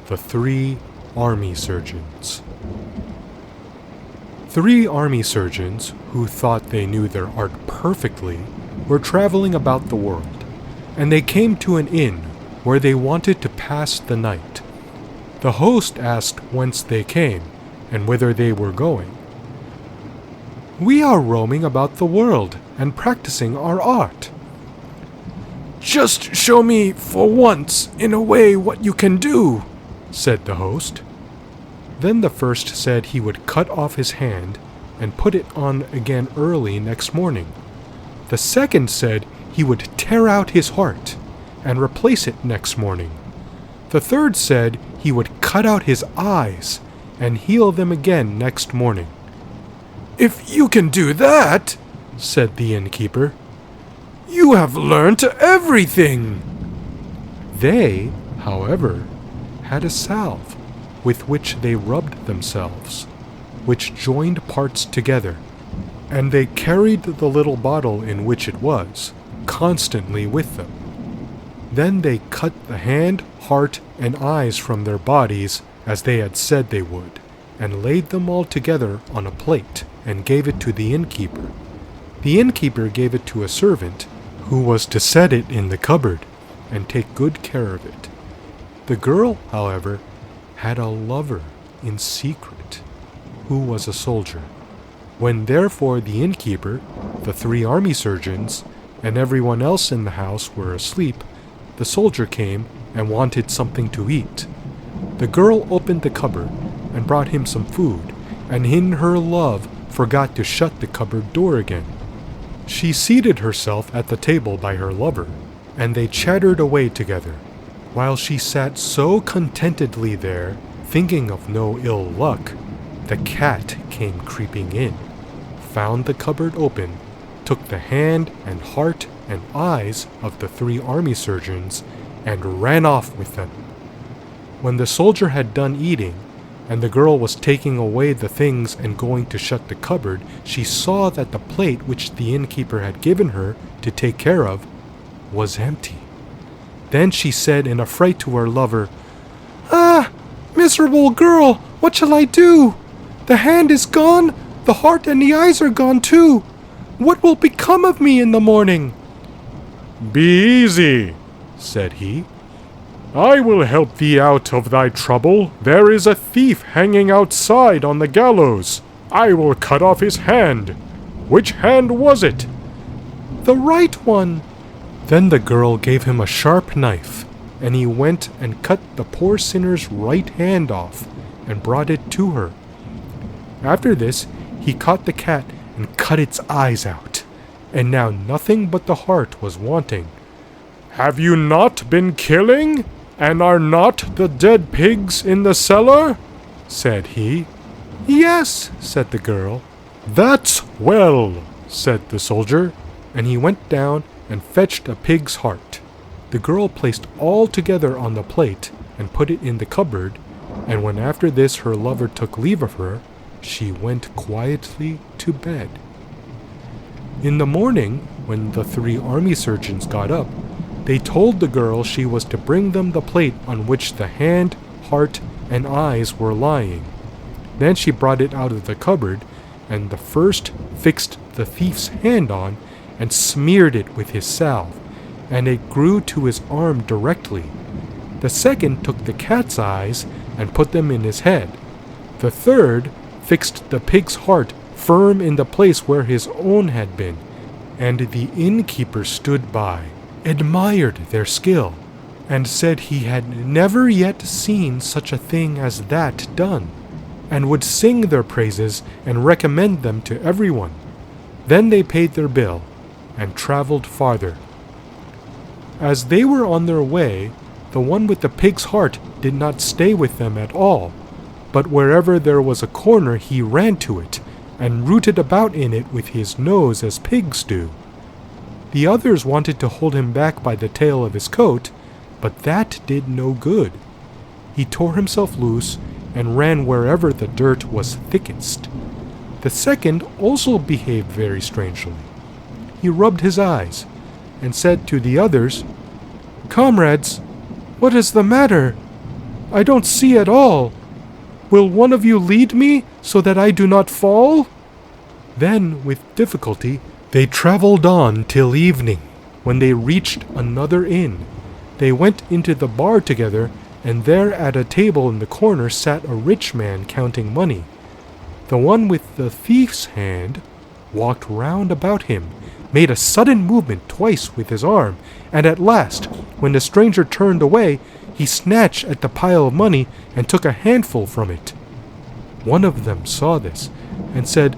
The Three Army Surgeons. 3 army surgeons, who thought they knew their art perfectly, were traveling about the world, and they came to an inn where they wanted to pass the night. The host asked whence they came, and whither they were going. "We are roaming about the world and practicing our art." "Just show me, for once, in a way what you can do," said the host. Then the first said he would cut off his hand and put it on again early next morning. The second said he would tear out his heart and replace it next morning. The third said he would cut out his eyes and heal them again next morning. "If you can do that," said the innkeeper, "you have learnt everything." They, however, had a salve with which they rubbed themselves, which joined parts together, and they carried the little bottle in which it was constantly with them. Then they cut the hand, heart, and eyes from their bodies as they had said they would, and laid them all together on a plate and gave it to the innkeeper. The innkeeper gave it to a servant who was to set it in the cupboard and take good care of it. The girl, however, had a lover in secret, who was a soldier. When therefore the innkeeper, the 3 army surgeons, and everyone else in the house were asleep, the soldier came and wanted something to eat. The girl opened the cupboard and brought him some food, and in her love forgot to shut the cupboard door again. She seated herself at the table by her lover, and they chattered away together. While she sat so contentedly there, thinking of no ill luck, the cat came creeping in, found the cupboard open, took the hand and heart and eyes of the 3 army surgeons, and ran off with them. When the soldier had done eating, and the girl was taking away the things and going to shut the cupboard, she saw that the plate which the innkeeper had given her to take care of was empty. Then she said in a fright to her lover, "Ah, miserable girl, what shall I do? The hand is gone, the heart and the eyes are gone too. What will become of me in the morning?" "Be easy," said he. "I will help thee out of thy trouble. There is a thief hanging outside on the gallows. I will cut off his hand. Which hand was it?" "The right one." Then the girl gave him a sharp knife, and he went and cut the poor sinner's right hand off and brought it to her. After this, he caught the cat and cut its eyes out, and now nothing but the heart was wanting. "Have you not been killing, and are not the dead pigs in the cellar?" said he. "Yes," said the girl. "That's well," said the soldier, and he went down and fetched a pig's heart. The girl placed all together on the plate and put it in the cupboard, and when after this her lover took leave of her, she went quietly to bed. In the morning, when the 3 army surgeons got up, they told the girl she was to bring them the plate on which the hand, heart, and eyes were lying. Then she brought it out of the cupboard, and the first fixed the thief's hand on and smeared it with his salve, and it grew to his arm directly. The second took the cat's eyes and put them in his head. The third fixed the pig's heart firm in the place where his own had been, and the innkeeper stood by, admired their skill, and said he had never yet seen such a thing as that done, and would sing their praises and recommend them to everyone. Then they paid their bill and traveled farther. As they were on their way, the one with the pig's heart did not stay with them at all, but wherever there was a corner he ran to it, and rooted about in it with his nose as pigs do. The others wanted to hold him back by the tail of his coat, but that did no good. He tore himself loose and ran wherever the dirt was thickest. The second also behaved very strangely. He rubbed his eyes, and said to the others, "Comrades, what is the matter? I don't see at all. Will one of you lead me so that I do not fall?" Then, with difficulty, they traveled on till evening. When they reached another inn, they went into the bar together, and there at a table in the corner sat a rich man counting money. The one with the thief's hand walked round about him, made a sudden movement twice with his arm, and at last, when the stranger turned away, he snatched at the pile of money and took a handful from it. One of them saw this, and said,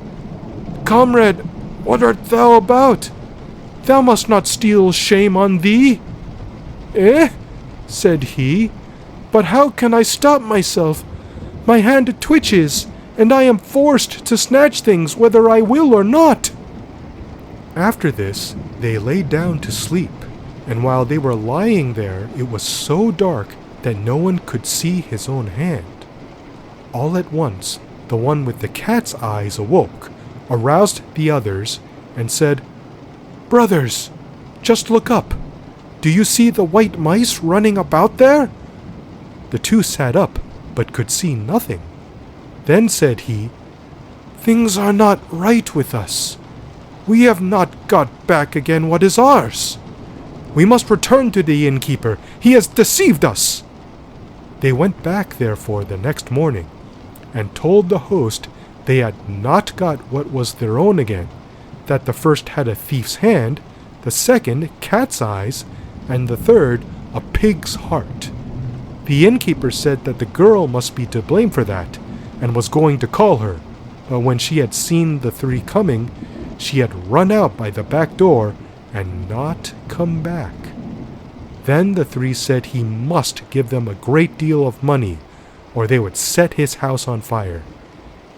"Comrade, what art thou about? Thou must not steal, shame on thee." "Eh?" said he, "but how can I stop myself? My hand twitches, and I am forced to snatch things whether I will or not." After this, they lay down to sleep, and while they were lying there, it was so dark that no one could see his own hand. All at once, the one with the cat's eyes awoke, aroused the others, and said, "Brothers, just look up. Do you see the white mice running about there?" The two sat up, but could see nothing. Then said he, "Things are not right with us. We have not got back again what is ours. We must return to the innkeeper. He has deceived us." They went back, therefore, the next morning, and told the host they had not got what was their own again, that the first had a thief's hand, the second cat's eyes, and the third a pig's heart. The innkeeper said that the girl must be to blame for that, and was going to call her, but when she had seen the three coming, she had run out by the back door and not come back. Then the three said he must give them a great deal of money, or they would set his house on fire.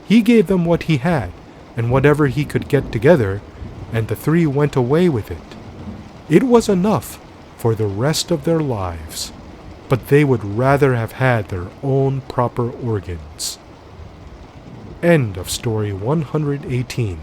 He gave them what he had, and whatever he could get together, and the three went away with it. It was enough for the rest of their lives, but they would rather have had their own proper organs. End of story 118.